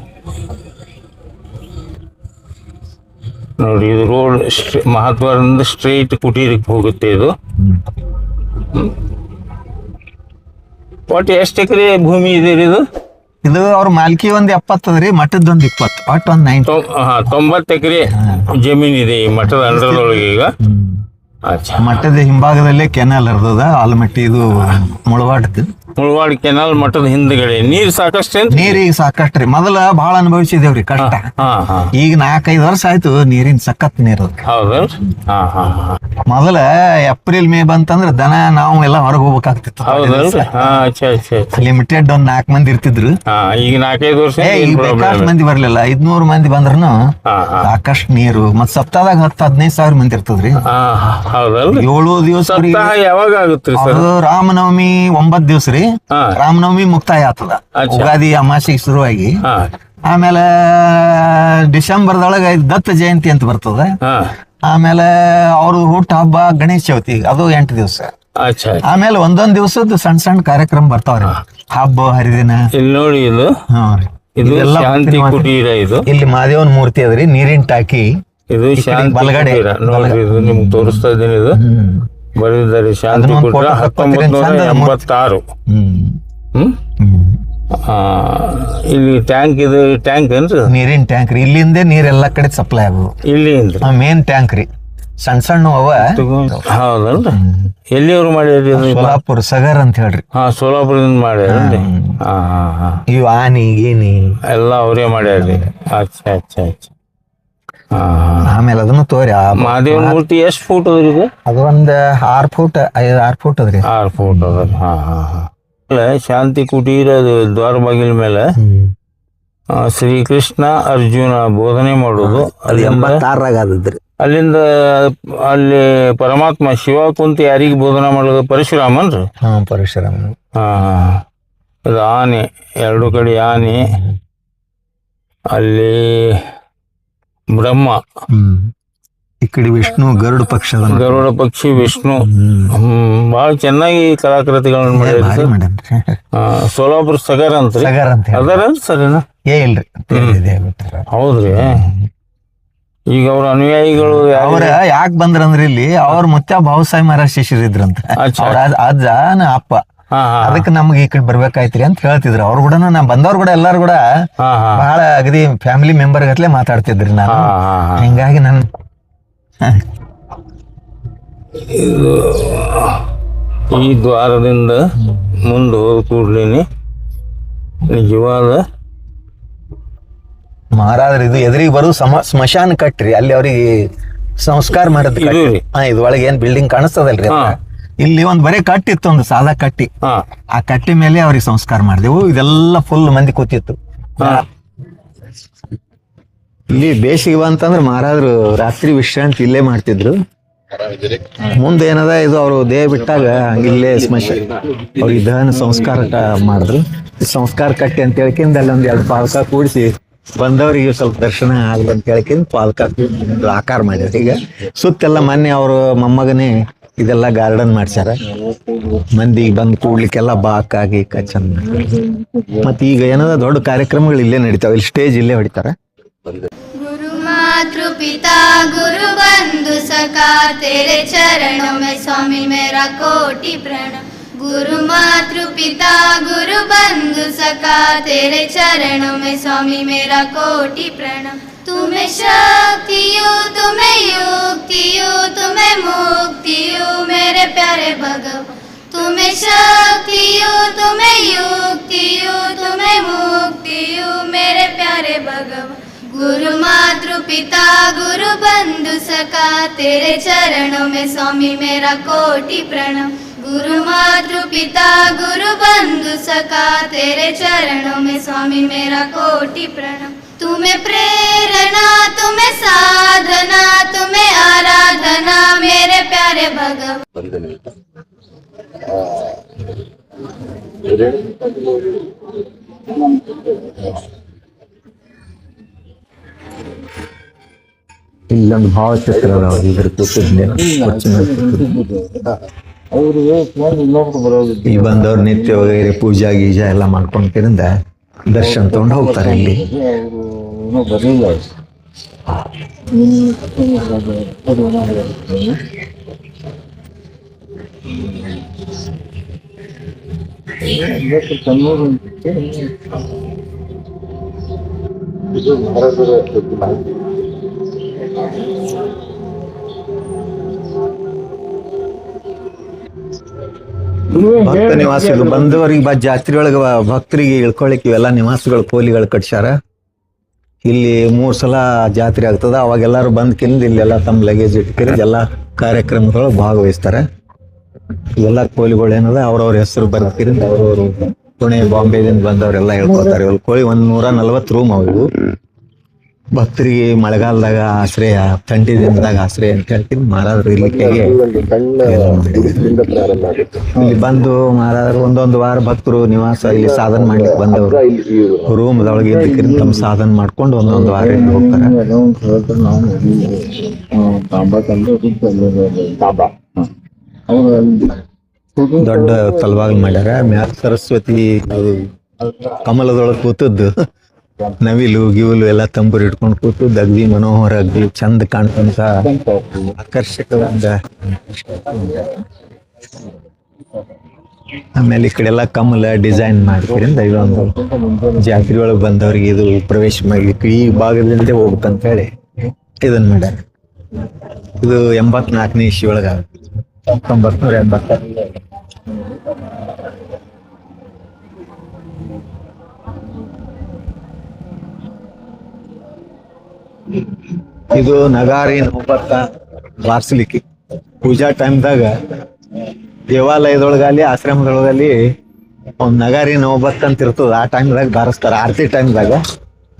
ನೋಡಿ. ಇದು ರೋಡ್ ಮಹಾದ್ವಾರದಿಂದ ಸ್ಟ್ರೈಟ್ ಕುಟೀರಕ್ಕೆ ಹೋಗುತ್ತೆ. ಇದು ಒಟ್ಟು ಎಷ್ಟು ಎಕರೆ ಭೂಮಿ ಇದೆ ಇದು? ಇದು ಅವ್ರ ಮಾಲ್ಕಿ ಒಂದ್ 70 ಅದ್ರಿ, ಮಠದ ಒಂದ್ 20, ಒಟ್ಟು ಒಂದ್ 90 ಎಕರೆ ಜಮೀನಿದೆ ಈ ಮಠದ ಅಂಡರ್ದೊಳಗೆ ಈಗ. ಮಠದ ಹಿಂಭಾಗದಲ್ಲೇ ಕೆನಾಲ್ ಹರಿದದ ಆಲಮಟ್ಟಿ, ಇದು ಮುಳವಾಡ ಕೆನಾಲ್ ಮಠದ ಹಿಂದ್ಗಡೆ. ನೀರ್ ಸಾಕಷ್ಟು ನೀರಿಗೆ ಸಾಕಷ್ಟ್ರಿ. ಮೊದಲ ಬಹಳ ಅನುಭವಿಸಿದೇವ್ರಿ ಕಷ್ಟ. ಈಗ 4-5 ವರ್ಷ ಆಯ್ತು ನೀರಿನ ಸಖತ್ ನೀರು. ಮೊದಲ ಏಪ್ರಿಲ್ ಮೇ ಬಂತಂದ್ರ ದನ ನಾವು ಎಲ್ಲ ಹೊರಗೆ ಹೋಗ್ಬೇಕಾಗ್ತಿತ್ತು. ಲಿಮಿಟೆಡ್ ಒಂದ್ 4 ಮಂದಿ ಇರ್ತಿದ್ರು. ಈಗ 4-5 ವರ್ಷ ಬೇಕಾಷ್ಟು ಮಂದಿ ಬರ್ಲಿಲ್ಲ. 500 ಮಂದಿ ಬಂದ್ರನು ಸಾಕಷ್ಟು ನೀರು. ಮತ್ ಸಪ್ತಾಹದಾಗ 10-15 ಸಾವಿರ ಮಂದಿ ಇರ್ತದ್ರಿ. 7 ದಿವಸ ಯಾವಾಗ ಆಗುತ್ತೆ? ರಾಮನವಮಿ 9 ದಿವಸ ರೀ. ರಾಮನವಮಿ ಮುಕ್ತಾಯ ಆಗ್ತದ, ಉಗಾದಿ ಅಮಾಸಿಗೆ ಶುರುವಾಗಿ. ಆಮೇಲೆ ಡಿಸೆಂಬರ್ದೊಳಗ ದತ್ತ ಜಯಂತಿ ಅಂತ ಬರ್ತದ. ಆಮೇಲೆ ಅವ್ರ ಹುಟ್ಟ ಹಬ್ಬ ಗಣೇಶ ಚೌತಿ, ಅದು 8 ದಿವಸ. ಆಮೇಲೆ ಒಂದೊಂದ್ ದಿವಸದ ಸಣ್ಣ ಸಣ್ಣ ಕಾರ್ಯಕ್ರಮ ಬರ್ತಾವ್ರಿ, ಹಬ್ಬ ಹರಿದಿನ. ಇಲ್ಲಿ ನೋಡಿ, ಇದು ಶಾಂತಿ ಕುಟೀರ. ಇದು ಇಲ್ಲಿ ಮಹಾದೇವನ ಮೂರ್ತಿ ಅದ್ರಿ, ನೀರಿನ ಟಾಕಿ. ಇದು ಶಾಂತಿ ಬಲಗಡೆ ನೋಡ್ರಿ, ಇದು ನಿಮ್ಗೆ ತೋರಿಸ್ತಾ ಇದ್ದೀನಿ. ಇದು ಬರೆದಿದ್ದಾರೆ ಶಾಂತಿ ಕುಟೀರ 1986. ಇಲ್ಲಿ ಟ್ಯಾಂಕ್, ಇದು ಟ್ಯಾಂಕ್ ಏನ್ರಿ? ನೀರಿನ ಟ್ಯಾಂಕ್ ರೀ. ಇಲ್ಲಿಂದ ನೀರೆಲ್ಲ ಕಡೆ ಸಪ್ಲೈ ಆಗುದು. ಇಲ್ಲಿ ಮೇನ್ ಟ್ಯಾಂಕ್ ರೀ. ಸಣ್ಣ ಸಣ್ಣ ಅವ. ಹೌದಲ್ರಿ? ಎಲ್ಲಿಯವ್ರು ಮಾಡ್ಯಾರಿ? ಸೋಲಾಪುರ ಸಗರ್ ಅಂತ ಹೇಳ್ರಿ. ಸೋಲಾಪುರದಿಂದ ಮಾಡ್ಯಾರಿ. ಇವು ಆನಿ ಗೀನಿ ಎಲ್ಲ ಅವರೇ ಮಾಡ್ಯಾರಿ. ಅಚ್ಚಾ. ಆಮೇಲೆ ಅದನ್ನು ತೋರಿ. ಮಹಾದೇವನ ಮೂರ್ತಿ ಎಷ್ಟು ಫೂಟ್ ಅದ್ರಿ ಇದು? ಅದು ಒಂದ್ 6 ಫೂಟ್ 6 ಫೂಟ್ ಅದ್ರಿ. 6 ಫೂಟ್ ಅದ. ಶಾಂತಿ ಕುಟೀರ ದ್ವಾರ ಬಾಗಿಲ ಮೇಲೆ ಶ್ರೀಕೃಷ್ಣ ಅರ್ಜುನ ಬೋಧನೆ ಮಾಡೋದು. ಅದು 86 ಆದದ್ರಿ. ಅಲ್ಲಿಂದ ಅಲ್ಲಿ ಪರಮಾತ್ಮ ಶಿವ ಕುಂತ ಯಾರಿಗೆ ಬೋಧನೆ ಮಾಡೋದು? ಪರಶುರಾಮನ್ರಿ. ಪರಶುರಾಮ. ಇದು ಆನೆ, 2 ಕಡೆ ಆನೆ. ಅಲ್ಲಿ ಬ್ರಹ್ಮ, ಈ ಕಡೆ ವಿಷ್ಣು, ಗರುಡ ಪಕ್ಷಿ ವಿಷ್ಣು. ಬಹಳ ಚೆನ್ನಾಗಿ ಕಲಾಕೃತಿಗಳನ್ನ ಮಾಡಿದ್ರಿ. ಸೋಲಾಪುರ ಸಗರ್ ಅಂತ ಅದರ ಸರಿನಾ? ಇಲ್ರಿ, ಹೌದ್ರಿ. ಈಗ ಅವ್ರ ಅನುಯಾಯಿಗಳು ಅವ್ರ ಯಾಕೆ ಬಂದ್ರಂದ್ರ ಇಲ್ಲಿ ಅವ್ರ ಮುತ್ಯ ಭಾವಸಾಯಿ ಮಹಾರಾಜ್ ಶಿಷ್ಯರು ಇದ್ರಂತ. ಅಜ್ಜ ಅಪ್ಪ, ಅದಕ್ಕೆ ನಮ್ಗೆ ಈ ಕಡೆ ಬರ್ಬೇಕಾಯ್ತ್ರಿ ಅಂತ ಹೇಳ್ತಿದ್ರು. ಅವ್ರು ಕೂಡ ನಾ ಬಂದವ್ರು ಕೂಡ ಎಲ್ಲಾರು ಕೂಡ ಬಹಳ ಅಗದಿ ಫ್ಯಾಮಿಲಿ ಮೆಂಬರ್ ಗಟ್ಲೆ ಮಾತಾಡ್ತಿದ್ರಿ. ನಾನು ಹಿಂಗಾಗಿ ನಾನು ಈ ದ್ವಾರದಿಂದ ಮುಂದೆ ಹೋದ ಕೂಡ್ಲೇನೆ ನಿಜವಾದ ಮಹಾರಾಜರು ಇದು ಎದುರಿಗೆ ಬರು ಸ್ಮಶಾನ ಕಟ್ರಿ. ಅಲ್ಲಿ ಅವ್ರಿಗೆ ಸಂಸ್ಕಾರ ಮಾಡೋದು. ಇದು ಒಳಗೆ ಏನ್ ಬಿಲ್ಡಿಂಗ್ ಕಾಣಿಸ್ತದಲ್ರಿ, ಇಲ್ಲಿ ಒಂದ್ ಬರೇ ಕಟ್ಟಿತ್ತು, ಒಂದು ಸಾದಾ ಕಟ್ಟಿ. ಆ ಕಟ್ಟಿ ಮೇಲೆ ಅವ್ರಿಗೆ ಸಂಸ್ಕಾರ ಮಾಡಿದೆವು. ಇದೆಲ್ಲ ಫುಲ್ ಮಂದಿ ಕೂತಿತ್ತು. ಇಲ್ಲಿ ಬೇಸಿಗೆ ಬಂತಂದ್ರೆ ಮಹಾರಾಜರು ರಾತ್ರಿ ವಿಶ್ರಾಂತಿ ಇಲ್ಲೇ ಮಾಡ್ತಿದ್ರು. ಮುಂದೆ ಏನದ ಇದು ಅವರು ದೇಹ ಬಿಟ್ಟಾಗ ಇಲ್ಲೇ ಅವ್ರಿಗೆ ದಹನ ಸಂಸ್ಕಾರ ಮಾಡಿದ್ರು. ಸಂಸ್ಕಾರ ಕಟ್ಟಿ ಅಂತ ಹೇಳ್ಕಿಂದ ಅಲ್ಲಿ 2 ಪಾಲಕ ಕೂಡಿಸಿ ಬಂದವ್ರಿಗೆ ಸ್ವಲ್ಪ ದರ್ಶನ ಆಗ್ಲಿ ಅಂತ ಹೇಳ್ಕಿಂದ ಪಾಲಕ ಆಕಾರ ಮಾಡಿದ್ರು. ಈಗ ಸುತ್ತೆಲ್ಲ ಮೊನ್ನೆ ಅವರು ಮೊಮ್ಮಗನೇ ಇದೆಲ್ಲ ಗಾರ್ಡನ್ ಮಾಡ್ಸ್ಯಾರ. ಮಂದಿ ಬಂದ್ ಕೂಡ್ಲಿಕ್ಕೆಲ್ಲ ಬಾಕಾಗಿ ಚಂದ. ಮತ್ತ ಈಗ ಏನದ ದೊಡ್ಡ ಕಾರ್ಯಕ್ರಮಗಳು ಇಲ್ಲೇ ನಡೀತಾವ. ಇಲ್ಲಿ ಸ್ಟೇಜ್ ಇಲ್ಲೇ ಹೊಡಿತಾರ. गुरु मातृ पिता गुरु बंधु सखा तेरे चरणों में स्वामी मेरा कोटि प्रणाम। गुरु मातृ पिता गुरु बंधु सखा तेरे चरणों में स्वामी मेरा कोटि प्रणाम। तुम्हें शक्ति हो, तुम्हें युक्ति हो, तुम्हें मुक्ति हो मेरे प्यारे भगवान। तुम्हें शक्ति हो, तुम्हें युक्ति हो, तुम्हें मुक्ति हो मेरे प्यारे भगवान। गुरु मातृ पिता गुरु बंधु सखा तेरे चरणों में स्वामी मेरा कोटि प्रणाम। गुरु मातृ पिता गुरु बंधु सखा तेरे चरणों में स्वामी मेरा कोटि प्रणाम। तुम्हें प्रेरणा, तुम्हें साधना, तुम्हें आराधना मेरे प्यारे भगवान। ಇಲ್ಲೊಂದು ಭಾವಚಿತ್ರ ಇದ್ರ ಇಲ್ಲಿ ಬಂದವ್ರು ನಿತ್ಯ ವಗೈರೆ ಪೂಜಾ ಗೀಜಾ ಎಲ್ಲ ಮಾಡ್ಕೊಂಡ್ಕಿರಿಂದ ದರ್ಶನ ತಗೊಂಡು ಹೋಗ್ತಾರೆ ಇಲ್ಲಿ. ಭಕ್ತ ನಿವಾಸಿಗಳು ಬಂದವರಿಗೆ ಜಾತ್ರೆ ಒಳಗ ಭಕ್ತರಿಗೆ ಇಳ್ಕೊಳಿಕ್ ಇವೆಲ್ಲ ನಿವಾಸಗಳು ಕೋಲಿಗಳು ಕಟ್ಸ್ಯಾರ. ಇಲ್ಲಿ 3 ಸಲ ಜಾತ್ರೆ ಆಗ್ತದ. ಅವಾಗ ಎಲ್ಲಾರು ಬಂದ್ ಕಿಂದ ಇಲ್ಲೆಲ್ಲ ತಮ್ಮ ಲಗೇಜ್ ಇಟ್ಕಿರಿದ್ ಎಲ್ಲಾ ಕಾರ್ಯಕ್ರಮಗಳು ಭಾಗವಹಿಸ್ತಾರೆ. ಇವೆಲ್ಲ ಕೋಲಿಗಳು ಏನದ ಅವ್ರವ್ರ ಹೆಸರು ಬರ್ಕಿರಿಂದ ಅವ್ರವ್ರು ಪುಣೆ ಬಾಂಬೆದಿಂದ ಬಂದವರೆಲ್ಲ ಹೇಳ್ಕೊತಾರೆ. ಇವ್ ಕೋಳಿ 140 ರೂಮ್ ಅವು. ಭಕ್ತರಿಗೆ ಮಳೆಗಾಲದಾಗ ಆಶ್ರಯ, ಥಂಡಿ ದಿನದಾಗ ಆಶ್ರಯ ಅಂತ ಹೇಳ್ತೀನಿ. ಮಾರಾದ್ರು ಇಲ್ಲಿ ಬಂದು ಮಾರಾದ್ರು ಒಂದೊಂದು ವಾರ ಭಕ್ತರು ನಿವಾಸ ಇಲ್ಲಿ ಸಾಧನ ಮಾಡ್ಲಿಕ್ಕೆ ಬಂದವರು ರೂಮ್ದೊಳಗೆ ಇದ್ದಕ್ಕಿಂತ ತಮ್ಮ ಸಾಧನ ಮಾಡ್ಕೊಂಡು ಒಂದೊಂದು ವಾರ ಇಲ್ಲಿ ಹೋಗ್ತಾರೆ. ದೊಡ್ಡ ತಲವಾಗ್ಲು ಮಾಡ್ಯಾರ. ಮ್ಯಾಲ ಸರಸ್ವತಿ ಕಮಲದೊಳಗೆ ಕೂತದ್ದು ನವಿಲು ಗಿವಿಲು ಎಲ್ಲ ತಂಬೂರು ಇಟ್ಕೊಂಡು ಕೂತು ಅಗ್ದಿ ಮನೋಹರ ಅಗ್ದಿ ಚಂದ ಕಾಣ್ತಂತ ಆಕರ್ಷಕವಾದ. ಆಮೇಲೆ ಈ ಕಡೆ ಎಲ್ಲ ಕಮಲ ಡಿಸೈನ್ ಮಾಡ್ತಿರಿಂದ ಇದೊಂದು ಜಾತ್ರೆ ಒಳಗೆ ಬಂದವ್ರಿಗೆ ಇದು ಪ್ರವೇಶ ಮಾಡ್ಲಿಕ್ಕೆ ಈ ಭಾಗದಿಂದ ಹೋಗ್ಬೇಕಂತ ಹೇಳಿ ಇದನ್ನ ಮಾಡ್ಯಾರ. ಇದು 84ನೇ ಇಸ್ವಿ ಒಳಗ 1980. ಇದು ನಗಾರಿ ನೌಬತ್ತ ಬಾರ್ಸ್ಲಿಕ್ಕೆ ಪೂಜಾ ಟೈಮ್ದಾಗ ದೇವಾಲಯದೊಳಗಲ್ಲಿ ಆಶ್ರಮದೊಳಗಲ್ಲಿ ಒಂದ್ ನಗಾರಿ ನೌಬತ್ ಅಂತ ಇರ್ತದ. ಆ ಟೈಮ್ದಾಗ ಬಾರಿಸ್ತಾರ ಆರತಿ ಟೈಮ್ದಾಗ.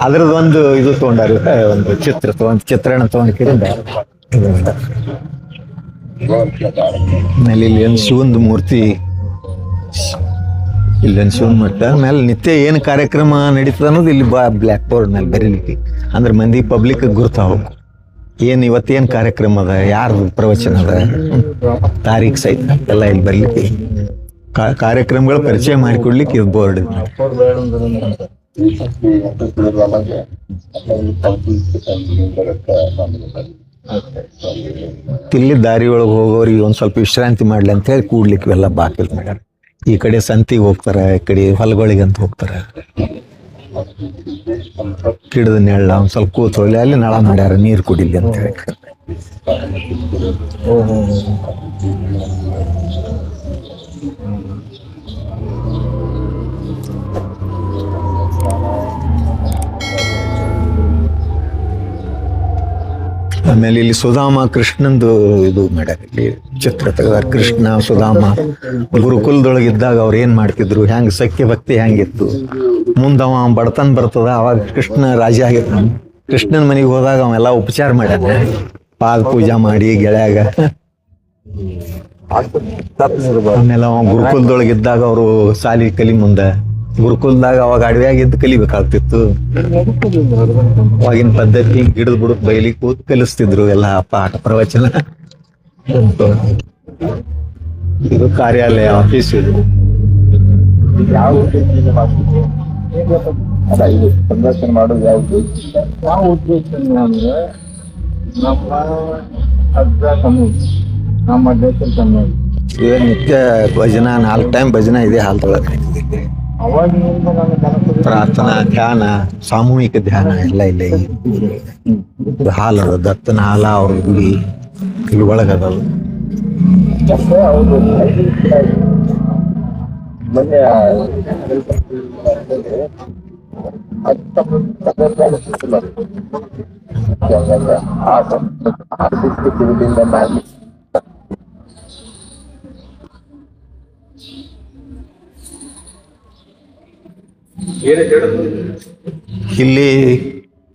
ಅದ್ರದ್ದೊಂದು ಇದು ತಗೊಂಡಾರ, ಒಂದು ಚಿತ್ರಣ ತಗೊಂಡ್ಕಿರಿಂದ. ಆಮೇಲೆ ಇಲ್ಲಿ ಒಂದು ಶಿವಂದು ಮೂರ್ತಿ, ಇಲ್ಲೊಂದು ಶಿವನ್ ಮಠ. ಆಮೇಲೆ ನಿತ್ಯ ಏನು ಕಾರ್ಯಕ್ರಮ ನಡೀತದ ಅನ್ನೋದು ಇಲ್ಲಿ ಬ್ಲ್ಯಾಕ್ ಬೋರ್ಡ್ ಮೇಲೆ ಬರೀಲಿಕ್ಕೆ, ಅಂದ್ರೆ ಮಂದಿ ಪಬ್ಲಿಕ್ ಗುರ್ತಾವ ಏನ್ ಇವತ್ತೇನ್ ಕಾರ್ಯಕ್ರಮ ಅದ, ಯಾರ್ದು ಪ್ರವಚನ ಅದ, ತಾರೀಖ್ ಸಹಿತ ಎಲ್ಲ ಇಲ್ಲಿ ಬರ್ಲಿಕ್ಕೆ ಕಾರ್ಯಕ್ರಮಗಳ ಪರಿಚಯ ಮಾಡಿಕೊಡ್ಲಿಕ್ಕೆ ಇದು ಬೋರ್ಡ್. ಇಲ್ಲಿ ದಾರಿ ಒಳಗೆ ಹೋಗೋರಿಗೆ ಒಂದ್ ಸ್ವಲ್ಪ ವಿಶ್ರಾಂತಿ ಮಾಡ್ಲಿ ಅಂತ ಹೇಳಿ ಕೂಡ್ಲಿಕ್ಕೆ ಇವೆಲ್ಲ ಬಾಕಿಲ್ ಮಾಡ್ಯಾರ. ಈ ಕಡೆ ಸಂತಿಗೆ ಹೋಗ್ತಾರ, ಈ ಕಡೆ ಹೊಲಗಳಿಗೆ ಅಂತ ಹೋಗ್ತಾರ. ಗಿಡದ ನೆಳ್ಳ ಒಂದ್ ಸ್ವಲ್ಪ ಕೂತ್ಕೊಳ್ಳಿ, ಅಲ್ಲಿ ನಳ ಮಾಡ್ಯಾರ ನೀರು ಕುಡಿಲಿ ಅಂತ ಹೇಳಿ. ಆಮೇಲೆ ಇಲ್ಲಿ ಸುಧಾಮ ಕೃಷ್ಣಂದು ಇದು ಮಾಡ್ಯಾರ. ಇಲ್ಲಿ ಚಿತ್ರ ತೆಗೆದಾರ. ಕೃಷ್ಣ ಸುಧಾಮ ಗುರುಕುಲದೊಳಗಿದ್ದಾಗ ಅವ್ರು ಏನ್ ಮಾಡ್ತಿದ್ರು, ಹೆಂಗ್ ಸಖ್ಯ ಭಕ್ತಿ ಹೆಂಗಿತ್ತು. ಮುಂದವ ಬಡತನ ಬರ್ತದ, ಅವಾಗ ಕೃಷ್ಣ ರಾಜ ಆಗಿರ್ತಾನ. ಕೃಷ್ಣನ ಮನೆಗೆ ಹೋದಾಗ ಅವೆಲ್ಲ ಉಪಚಾರ ಮಾಡ್ಯಾನ, ಪಾದ ಪೂಜಾ ಮಾಡಿ ಗೆಳೆಯಾಗ. ಆಮೇಲೆ ಅವ ಗುರುಕುಲದೊಳಗಿದ್ದಾಗ ಅವರು ಸಾಲಿ ಕಲಿ ಮುಂದೆ ಗುರುಕುಲದಾಗ ಅವಾಗ ಅಡವ್ಯಾಗಿದ್ದು ಕಲಿಬೇಕಾಗ್ತಿತ್ತು. ಅವಾಗಿನ ಪದ್ಧತಿ ಗಿಡದ ಬುಡಕ್ ಬೈಲಿ ಕೂತ್ ಕಲಿಸ್ತಿದ್ರು ಎಲ್ಲ ಪಾಠ ಪ್ರವಚನ. ಇದು ಕಾರ್ಯಾಲಯ, ಆಫೀಸ್. ಇದು ಸಂದರ್ಶನ ಮಾಡೋದು ಯಾವುದು ಯಾವ ಉದ್ದೇಶ ಅಂದ್ರೆ ನಮ್ಮ ನಮ್ಮ ದೇಶದ ನಿತ್ಯ ಭಜನಾ 4 ಟೈಮ್ ಭಜನಾ ಇದೆ ಹಾಲ್ದೊಳಗೆ. ಪ್ರಾರ್ಥನಾ, ಧ್ಯಾನ, ಸಾಮೂಹಿಕ ಧ್ಯಾನ ಎಲ್ಲ ಇಲ್ಲ. ಇದು ಹಾಲ್ ಅದ, ದತ್ತನ ಹಾಲ ಅವ್ರ ಗುಡಿ ಇಲ್ಲಿ ಒಳಗದದು. ಇಲ್ಲಿ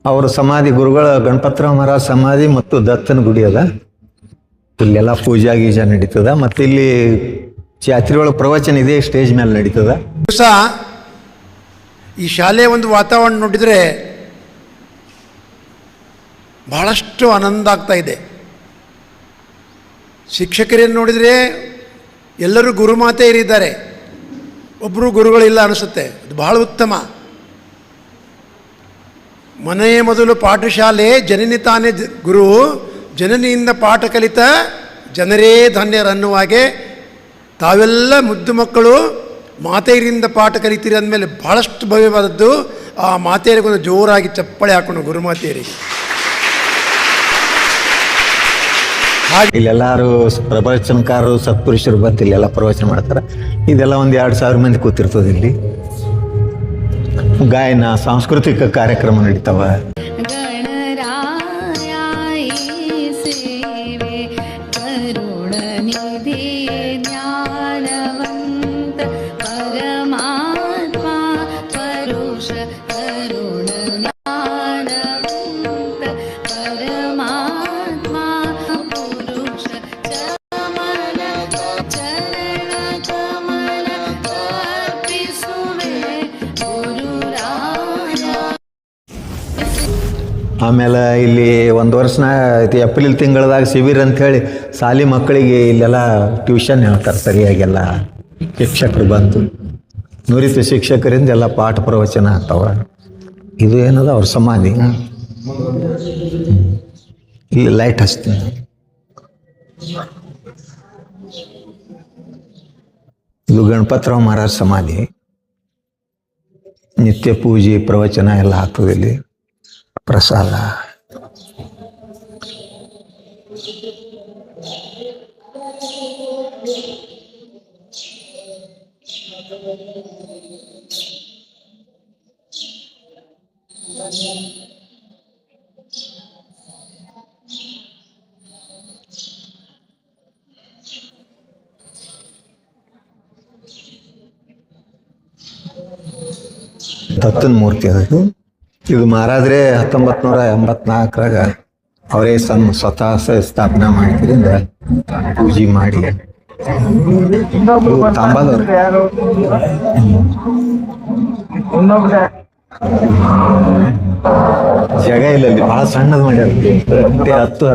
ಅವರ ಸಮಾಧಿ, ಗುರುಗಳ ಗಣಪತರಾವ್ ಮಹಾರಾಜ್ ಸಮಾಧಿ ಮತ್ತು ದತ್ತನ ಗುಡಿ ಅದ. ಇಲ್ಲೆಲ್ಲ ಪೂಜಾ ಗೀಜಾ ನಡೀತದ. ಮತ್ತೆ ಇಲ್ಲಿ ಜಾತ್ರೆ ಒಳಗೆ ಪ್ರವಚನ ಇದೆ, ಸ್ಟೇಜ್ ಮೇಲೆ ನಡೀತದ. ದಿವಸ ಈ ಶಾಲೆಯ ಒಂದು ವಾತಾವರಣ ನೋಡಿದರೆ ಬಹಳಷ್ಟು ಆನಂದ ಆಗ್ತಾ ಇದೆ. ಶಿಕ್ಷಕರೇನು ನೋಡಿದರೆ ಎಲ್ಲರೂ ಗುರುಮಾತೆಯರಿದ್ದಾರೆ, ಒಬ್ಬರು ಗುರುಗಳಿಲ್ಲ ಅನಿಸುತ್ತೆ. ಅದು ಬಹಳ ಉತ್ತಮ. ಮನೆಯೇ ಮೊದಲು ಪಾಠಶಾಲೆ, ಜನನಿ ತಾನೇ ಗುರು, ಜನನಿಯಿಂದ ಪಾಠ ಕಲಿತ ಜನರೇ ಧನ್ಯರನ್ನುವ ಹಾಗೆ ತಾವೆಲ್ಲ ಮುದ್ದು ಮಕ್ಕಳು ಮಾತೆಯರಿಂದ ಪಾಠ ಕಲಿತೀರಿ ಅಂದಮೇಲೆ ಭಾಳಷ್ಟು ಭವ್ಯವಾದದ್ದು. ಆ ಮಾತೆಯರಿಗೊಂದು ಜೋರಾಗಿ ಚಪ್ಪಳೆ ಹಾಕೊಂಡು ಗುರುಮಾತೆಯರಿಗೆ. ಇಲ್ಲೆಲ್ಲರೂ ಪ್ರವಚನಕಾರರು ಸತ್ಪುರುಷರು ಬಂದು ಇಲ್ಲೆಲ್ಲ ಪ್ರವಚನ ಮಾಡ್ತಾರೆ. ಇದೆಲ್ಲ ಒಂದು 2,000 ಮಂದಿ ಕೂತಿರ್ತದೆ. ಇಲ್ಲಿ ಗಾಯನ, ಸಾಂಸ್ಕೃತಿಕ ಕಾರ್ಯಕ್ರಮ ನಡೀತಾವ. ಆಮೇಲೆ ಇಲ್ಲಿ 1 ವರ್ಷ ಏಪ್ರಿಲ್ ತಿಂಗಳದಾಗ ಶಿಬಿರ ಅಂಥೇಳಿ ಶಾಲಿ ಮಕ್ಕಳಿಗೆ ಇಲ್ಲೆಲ್ಲ ಟ್ಯೂಷನ್ ಹೇಳ್ತಾರೆ. ಸರಿಯಾಗೆಲ್ಲ ಶಿಕ್ಷಕರು ಬಂದು ನುರಿತ ಶಿಕ್ಷಕರಿಂದ ಎಲ್ಲ ಪಾಠ ಪ್ರವಚನ ಆಗ್ತಾವ. ಇದು ಏನದ ಅವ್ರ ಸಮಾಧಿ. ಇಲ್ಲಿ ಲೈಟ್ ಹಚ್ತೀನಿ. ಇದು ಗಣಪತರಾವ್ ಮಹಾರಾಜ್ ಸಮಾಧಿ. ನಿತ್ಯ ಪೂಜೆ ಪ್ರವಚನ ಎಲ್ಲ ಆಗ್ತದೆ ಇಲ್ಲಿ. ಪ್ರಸಾದ ದತ್ತನ ಮೂರ್ತಿ ಅದು. ಇದು ಮಹಾರಾಜರೇ 1984ರಾಗ ಅವರೇ ಸ್ವತಃ ಸ್ಥಾಪನಾ ಮಾಡಿದ್ರಿಂದ ಪೂಜೆ ಮಾಡಿ ತಾಂಬಾದವ್ರು. ಜಾಗ ಇಲ್ಲ, ಇಲ್ಲಿ ಬಹಳ ಸಣ್ಣದು ಮಾಡ್ಯಾರ. 10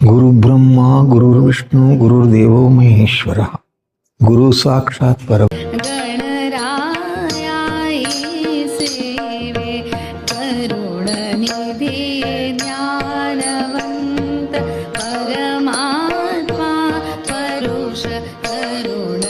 ಗುರು ಬ್ರಹ್ಮ ಗುರು ವಿಷ್ಣು ಗುರುರ್ದೇವೋ ಮಹೇಶ್ವರ ಗುರು ಸಾಕ್ಷಾತ್ ಪರ. ಗಣರಾಯಾಯಿ ಸೇವೆ ಕರುಣನಿಧಿ ಜ್ಞಾನವಂತ ಪರಮಾತ್ಮ ಪರುಷ ಕರುಣ